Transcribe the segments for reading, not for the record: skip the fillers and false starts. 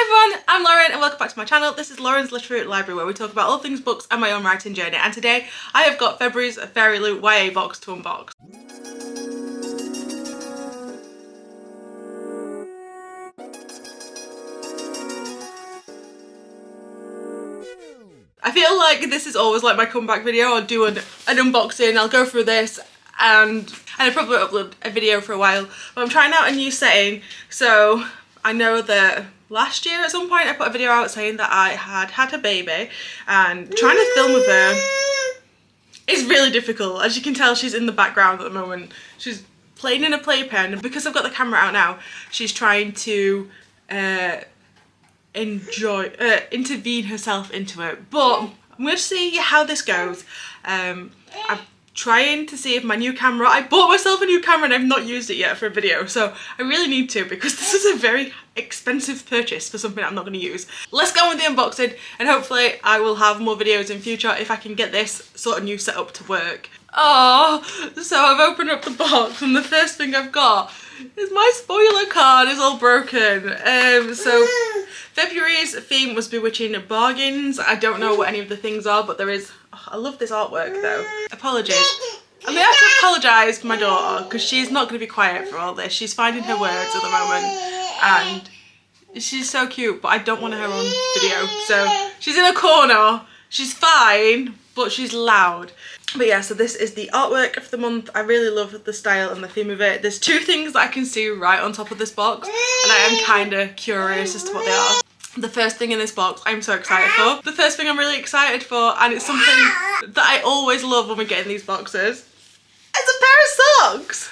Hi everyone, I'm Lauren and welcome back to my channel. This is Lauren's Literary Library where we talk about all things books and my own writing journey, and today I have got February's FairyLoot YA box to unbox. I feel like this is always like my comeback video. I'll do an unboxing, I'll go through this and I probably won't upload a video for a while, but I'm trying out a new setting. So I know that last year at some point I put a video out saying that I had a baby, and trying to film with her is really difficult. As you can tell, she's in the background at the moment. She's playing in a playpen, and because I've got the camera out now, she's trying to intervene herself into it. But I'm going to see how this goes. I'm trying to see if my new camera, I bought myself a new camera and I've not used it yet for a video, so I really need to, because this is a very expensive purchase for something I'm not going to use. Let's go on with the unboxing, and hopefully I will have more videos in future if I can get this sort of new setup to work. Oh, so I've opened up the box and the first thing I've got is my spoiler card is all broken. So February's theme was Bewitching Bargains. I don't know what any of the things are, but there is, oh, I love this artwork though. Apologies. I'm gonna have to apologise for my daughter because she's not gonna be quiet for all this. She's finding her words at the moment and she's so cute, but I don't want her on video. So she's in a corner, she's fine, but she's loud. But yeah, so this is the artwork of the month. I really love the style and the theme of it. There's two things that I can see right on top of this box, and I am kind of curious as to what they are. The first thing in this box I'm so excited for. The first thing I'm really excited for, and it's something that I always love when we get in these boxes, it's a pair of socks.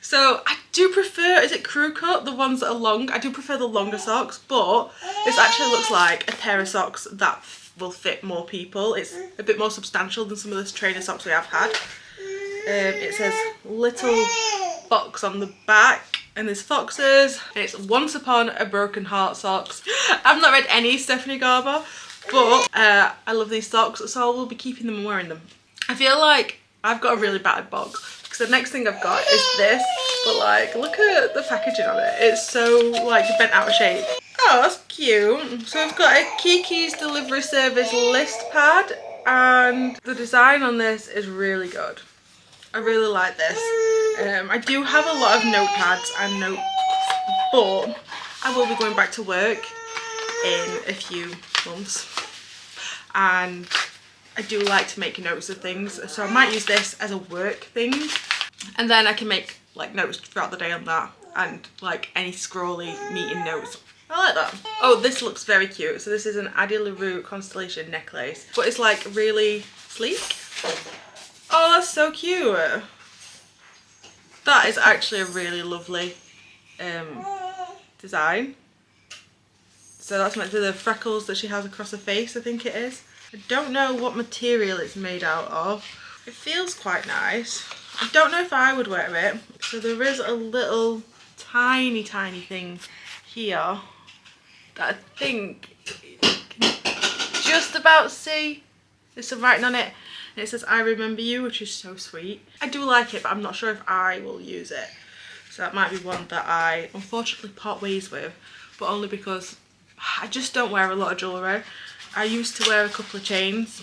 So I do prefer, is it crew cut, the ones that are long? I do prefer the longer socks, but this actually looks like a pair of socks that will fit more people. It's a bit more substantial than some of the trainer socks we have had. It says little fox on the back, and there's foxes, and it's Once Upon a Broken Heart socks. I've not read any Stephanie Garber, but I love these socks, so I will be keeping them and wearing them. I feel like I've got a really battered box because the next thing I've got is this, but like look at the packaging on it. It's so like bent out of shape. Oh, that's cute. So I've got a Kiki's delivery service list pad, and the design on this is really good. I really like this. I do have a lot of notepads and notes, but I will be going back to work in a few months, and I do like to make notes of things, so I might use this as a work thing, and then I can make like notes throughout the day on that, and like any scrolly meeting notes. I like that. Oh, this looks very cute. So this is an Addie LaRue constellation necklace, but it's like really sleek. Oh, that's so cute. That is actually a really lovely design. So that's meant to be the freckles that she has across her face, I think it is. I don't know what material it's made out of. It feels quite nice. I don't know if I would wear it. So there is a little tiny thing here that I think you can just about see. There's some writing on it, and it says I remember you, which is so sweet. I do like it, but I'm not sure if I will use it. So that might be one that I unfortunately part ways with, but only because I just don't wear a lot of jewellery. I used to wear a couple of chains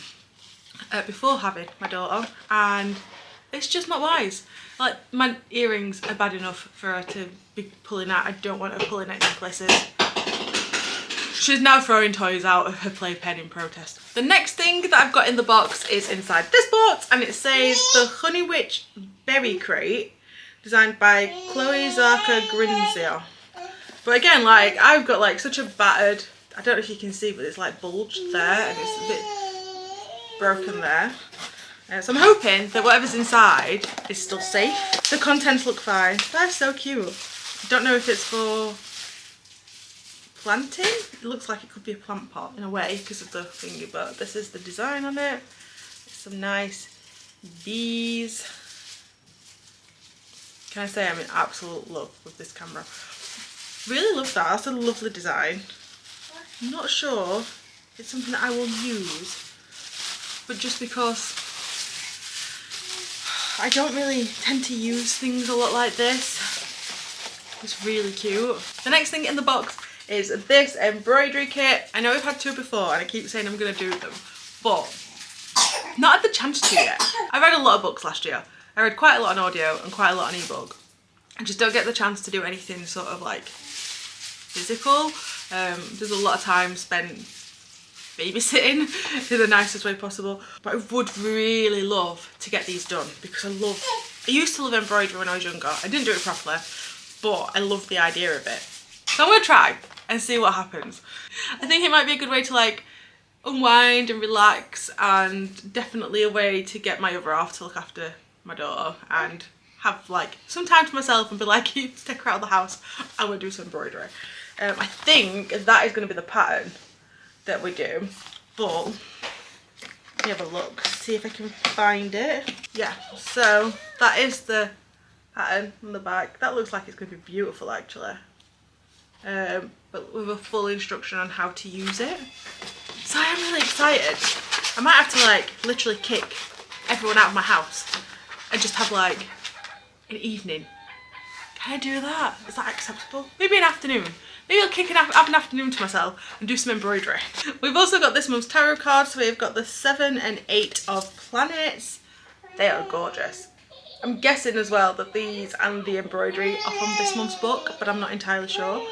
before having my daughter, and it's just not wise. Like, my earrings are bad enough for her to be pulling out. I don't want her pulling out necklaces. She's now throwing toys out of her playpen in protest. The next thing that I've got in the box is inside this box, and it says the Honey Witch Berry Crate, designed by Chloe Zarka Grinzia. But again, like, I've got like such a battered, I don't know if you can see, but it's like bulged there and it's a bit broken there. So I'm hoping that whatever's inside is still safe. The contents look fine. That's so cute. I don't know if it's for planting. It looks like it could be a plant pot in a way because of the thingy, but this is the design on it. It's some nice bees. Can I say I'm in absolute love with this camera? Really love that. That's a lovely design. I'm not sure it's something that I will use, but just because I don't really tend to use things a lot like this, it's really cute. The next thing in the box is this embroidery kit. I know we've had two before and I keep saying I'm going to do them, but not had the chance to yet. I read a lot of books last year. I read quite a lot on audio and quite a lot on ebook. I just don't get the chance to do anything sort of like physical. There's a lot of time spent babysitting in the nicest way possible, but I would really love to get these done because I used to love embroidery when I was younger. I didn't do it properly, but I love the idea of it. So I'm gonna try and see what happens. I think it might be a good way to like unwind and relax, and definitely a way to get my other half to look after my daughter and have like some time to myself and be like, you take her out of the house, I'm gonna do some embroidery. I think that is gonna be the pattern that we do, but let me have a look, see if I can find it. Yeah, so that is the pattern on the back. That looks like it's gonna be beautiful actually, but with a full instruction on how to use it. So I am really excited. I might have to like literally kick everyone out of my house and just have like an evening. Can I do that? Is that acceptable? Maybe an afternoon. Maybe I'll have an afternoon to myself and do some embroidery. We've also got this month's tarot cards. So we've got the 7 and 8 of planets. They are gorgeous. I'm guessing as well that these and the embroidery are from this month's book, but I'm not entirely sure.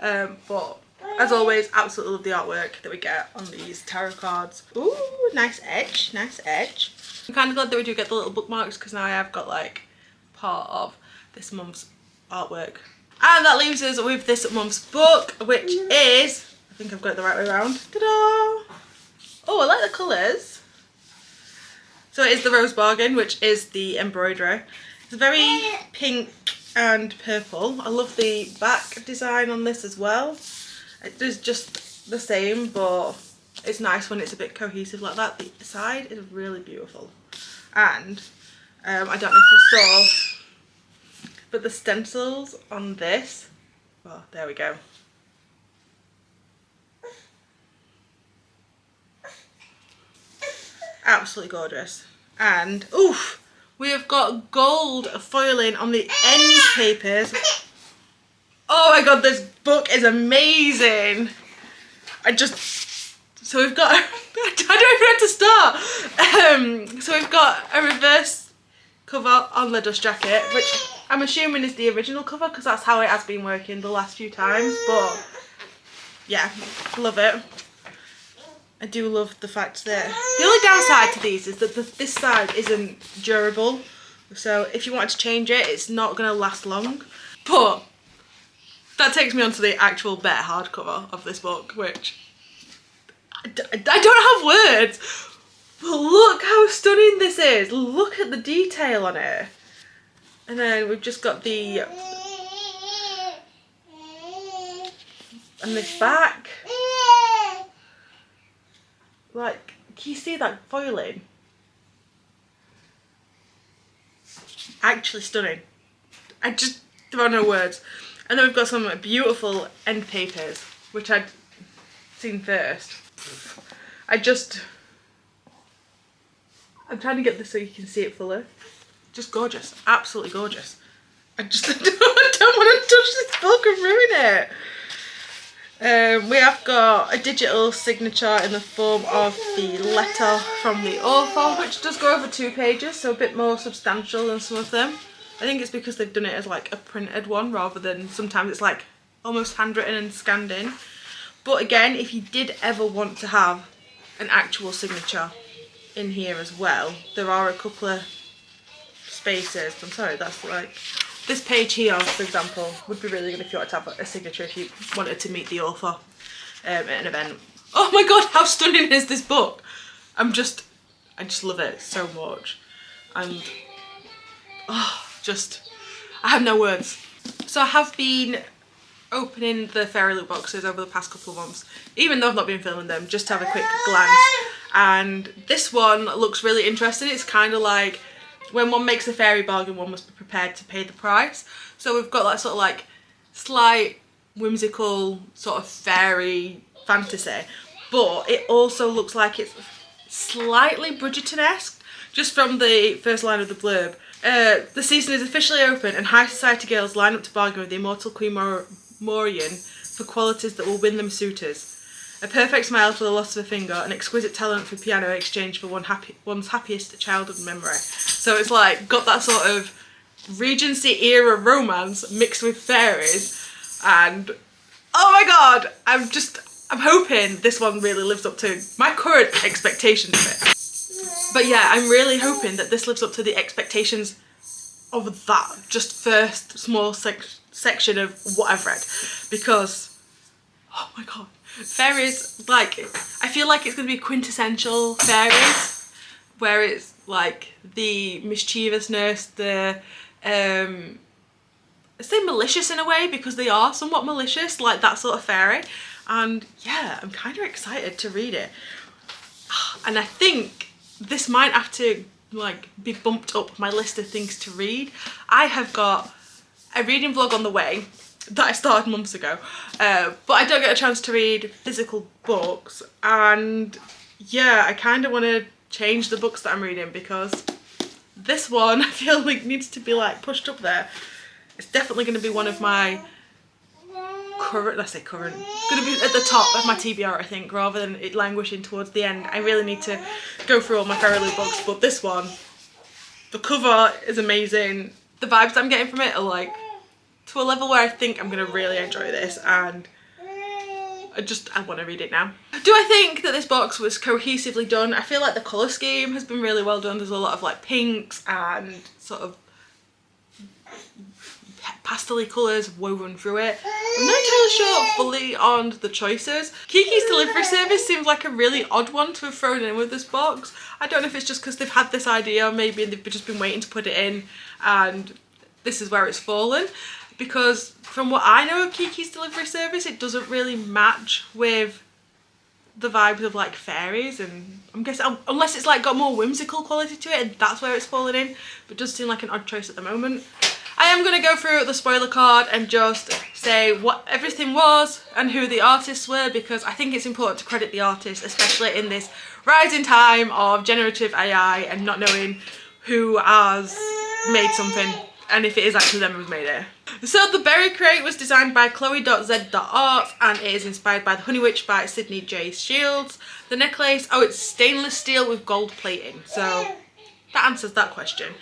But as always, absolutely love the artwork that we get on these tarot cards. Ooh, nice edge, nice edge. I'm kind of glad that we do get the little bookmarks because now I have got like part of this month's artwork. And that leaves us with this month's book, which is, I think I've got it the right way around. Ta-da! Oh, I like the colours. So it is the Rose Bargain, which is the embroidery. It's very pink and purple. I love the back design on this as well. It is just the same, but it's nice when it's a bit cohesive like that. The side is really beautiful. And I don't know if you saw, but the stencils on this, well, there we go. Absolutely gorgeous. And, oof, we have got gold foiling on the end papers. Oh my god, this book is amazing. So we've got, I don't even know where to start. So we've got a reverse cover on the dust jacket, which I'm assuming is the original cover because that's how it has been working the last few times, but yeah, love it. I do love the fact that the only downside to these is that this side isn't durable, so if you wanted to change it, it's not going to last long. But that takes me on to the actual better hardcover of this book, which I don't have words. But look how stunning this is. Look at the detail on it. And then we've just got the, and this back. Like, can you see that foiling? Actually stunning. I just, there are no words. And then we've got some beautiful end papers, which I'd seen first. I'm trying to get this so you can see it fully. Just gorgeous, absolutely gorgeous. I don't want to touch this book and ruin it. We have got a digital signature in the form of the letter from the author, which does go over 2 pages, so a bit more substantial than some of them. I think it's because they've done it as like a printed one rather than sometimes it's like almost handwritten and scanned in. But again, if you did ever want to have an actual signature in here as well, there are a couple of spaces. I'm sorry, that's like this page here, for example, would be really good if you wanted to have a signature if you wanted to meet the author at an event. Oh my god, how stunning is this book? I just love it so much. And I have no words. So I have been opening the FairyLoot boxes over the past couple of months, even though I've not been filming them, just to have a quick glance. And this one looks really interesting. It's kind of like when one makes a fairy bargain, one must be prepared to pay the price. So we've got that sort of like slight whimsical sort of fairy fantasy, but it also looks like it's slightly Bridgerton-esque, just from the first line of the blurb. The season is officially open and high society girls line up to bargain with the immortal Queen Morian for qualities that will win them suitors. A perfect smile for the loss of a finger, an exquisite talent for piano in exchange for one's happiest childhood memory. So it's like got that sort of Regency era romance mixed with fairies, and oh my god, I'm hoping this one really lives up to my current expectations of it. But yeah, I'm really hoping that this lives up to the expectations of that just first small section of what I've read, because oh my god, fairies, like, I feel like it's going to be quintessential fairies, where it's like the mischievousness, the I say malicious in a way because they are somewhat malicious, like that sort of fairy. And yeah, I'm kind of excited to read it, and I think this might have to like be bumped up my list of things to read. I have got a reading vlog on the way that I started months ago, but I don't get a chance to read physical books, and yeah, I kind of want to change the books that I'm reading, because this one I feel like needs to be like pushed up there. It's definitely going to be one of my current, let's say current, going to be at the top of my TBR, I think, rather than it languishing towards the end. I really need to go through all my FairyLoot books, but this one, the cover is amazing. The vibes I'm getting from it are like to a level where I think I'm going to really enjoy this, and I want to read it now. Do I think that this box was cohesively done? I feel like the colour scheme has been really well done. There's a lot of like pinks and sort of pastel-y colours woven through it. I'm not entirely sure fully on the choices. Kiki's delivery service seems like a really odd one to have thrown in with this box. I don't know if it's just because they've had this idea, maybe they've just been waiting to put it in and this is where it's fallen. Because from what I know of Kiki's delivery service, it doesn't really match with the vibes of like fairies, and I'm guessing unless it's like got more whimsical quality to it, and that's where it's fallen in, but it does seem like an odd choice at the moment. I am going to go through the spoiler card and just say what everything was and who the artists were, because I think it's important to credit the artists, especially in this rising time of generative AI and not knowing who has made something and if it is actually them who's made it. So the berry crate was designed by Chloe.z.art and it is inspired by the Honey Witch by Sydney J. Shields. The necklace, oh, it's stainless steel with gold plating, so that answers that question.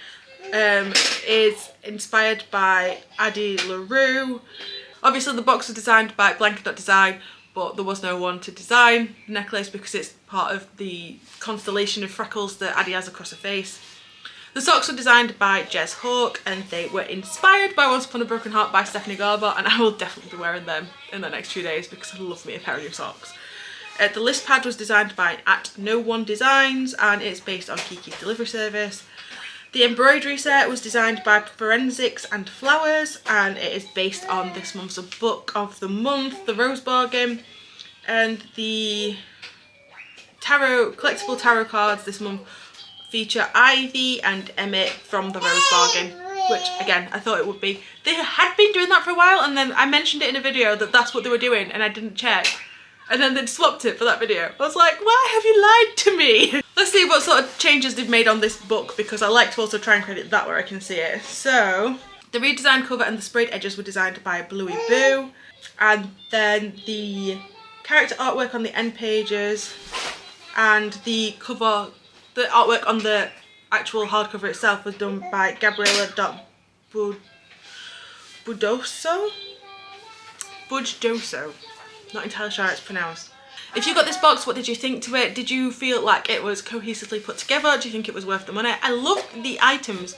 Is inspired by Addie LaRue. Obviously the box was designed by Blanket.design, but there was no one to design the necklace because it's part of the constellation of freckles that Addie has across her face. The socks were designed by Jez Hawke and they were inspired by Once Upon a Broken Heart by Stephanie Garber, and I will definitely be wearing them in the next few days because I love me a pair of new socks. The list pad was designed by @No1Designs and it's based on Kiki's delivery service. The embroidery set was designed by Forensics and Flowers and it is based on this month's book of the month, The Rose Bargain. And the collectible tarot cards this month feature Ivy and Emmett from The Rose Bargain, which again I thought it would be. They had been doing that for a while and then I mentioned it in a video that that's what they were doing and I didn't check. And then they'd swapped it for that video. I was like, why have you lied to me? Let's see what sort of changes they've made on this book, because I like to also try and credit that where I can see it. So, the redesigned cover and the sprayed edges were designed by Bluey Boo. And then the character artwork on the end pages and the cover, the artwork on the actual hardcover itself was done by Gabriella.Budoso? Buddoso. Not entirely sure how it's pronounced. If you got this box, what did you think to it? Did you feel like it was cohesively put together? Do you think it was worth the money? I love the items,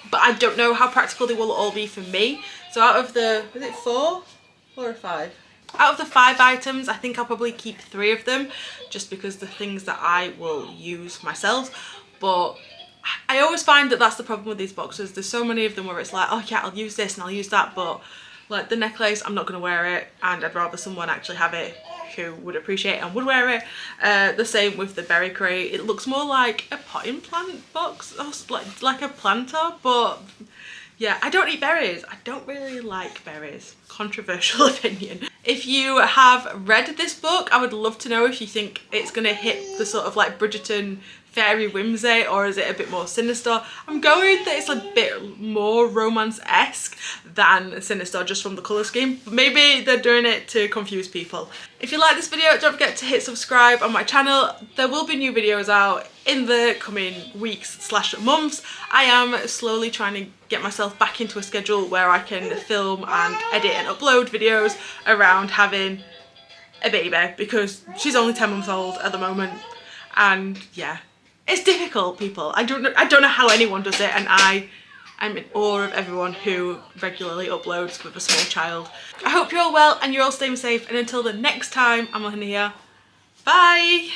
but I don't know how practical they will all be for me. So out of the, is it 4 or 5? Out of the 5 items, I think I'll probably keep 3 of them, just because the things that I will use myself. But I always find that that's the problem with these boxes. There's so many of them where it's like, oh yeah, I'll use this and I'll use that, but like the necklace, I'm not going to wear it, and I'd rather someone actually have it who would appreciate it and would wear it. The same with the berry crate. It looks more like a potting plant box, or like a planter, but yeah, I don't eat berries. I don't really like berries. Controversial opinion. If you have read this book, I would love to know if you think it's going to hit the sort of like Bridgerton fairy whimsy, or is it a bit more sinister? I'm going that it's a bit more romance-esque than sinister just from the colour scheme. But maybe they're doing it to confuse people. If you like this video, don't forget to hit subscribe on my channel. There will be new videos out in the coming weeks/months. I am slowly trying to get myself back into a schedule where I can film and edit and upload videos around having a baby, because she's only 10 months old at the moment, and yeah, it's difficult, people. I don't know how anyone does it, and I'm in awe of everyone who regularly uploads with a small child. I hope you're all well and you're all staying safe, and until the next time I'm on here, bye!